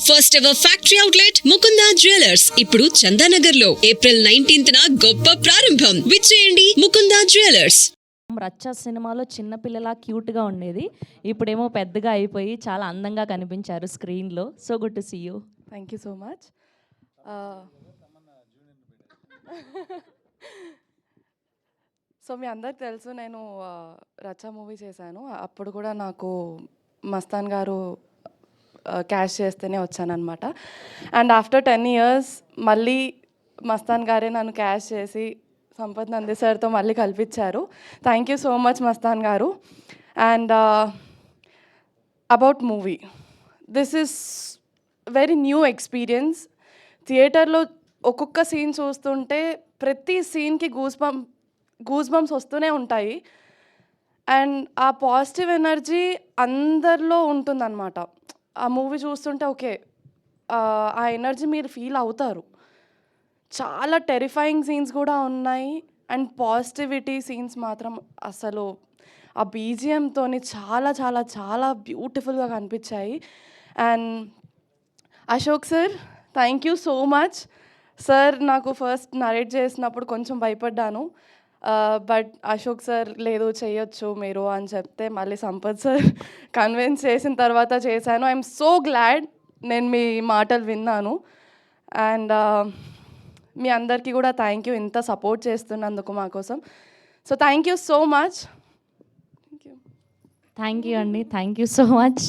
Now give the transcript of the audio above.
First ever factory outlet Mukunda jewellers ఇప్పుడు చందానగర్ లో April 19th గొప్ప ప్రారంభం. విచ్చేయండి ముకుందా జ్యువెలర్స్. రచ్చ సినిమాలో చిన్నపిల్లలా క్యూట్గా ఉండేది, ఇప్పుడేమో పెద్దగా అయిపోయి చాలా అందంగా కనిపించారు స్క్రీన్లో. So good to see you. Thank you so much. So మీ అందరికి తెలుసు, నేను రచ్చ మూవీ చేశాను. అప్పుడు కూడా నాకు మస్తాన్ గారు క్యాష్ చేస్తేనే వచ్చానమాట. అండ్ ఆఫ్టర్ 10 years మళ్ళీ మస్తాన్ గారే నన్ను క్యాష్ చేసి సంపత్ నంది సార్తో మళ్ళీ కల్పించారు. Thank you so much Mastan garu. And about movie, this is very new experience. థియేటర్లో ఒక్కొక్క సీన్ చూస్తుంటే ప్రతి సీన్కి గూస్ బంప్స్ వస్తూనే ఉంటాయి. అండ్ ఆ పాజిటివ్ ఎనర్జీ అందరిలో ఉంటుందన్నమాట. ఆ మూవీ చూస్తుంటే ఓకే, ఆ ఎనర్జీ మీరు ఫీల్ అవుతారు. చాలా టెరిఫైయింగ్ సీన్స్ కూడా ఉన్నాయి అండ్ పాజిటివిటీ సీన్స్ మాత్రం అసలు ఆ బీజిఎంతోని చాలా చాలా చాలా బ్యూటిఫుల్గా కనిపించాయి. And Ashok sir, thank you so much sir. నాకు ఫస్ట్ నరేట్ చేసినప్పుడు కొంచెం భయపడ్డాను, బట్ అశోక్ సార్ లేదు చేయొచ్చు మీరు అని చెప్తే మళ్ళీ సంపత్ సార్ కన్విన్స్ చేసిన తర్వాత చేశాను. ఐఎమ్ సో గ్లాడ్ నేను మీ మాటలు విన్నాను. అండ్ మీ అందరికీ కూడా థ్యాంక్ యూ ఇంత సపోర్ట్ చేస్తున్నందుకు మా కోసం. So thank you so much. Thank you అండి, థ్యాంక్ యూ సో మచ్.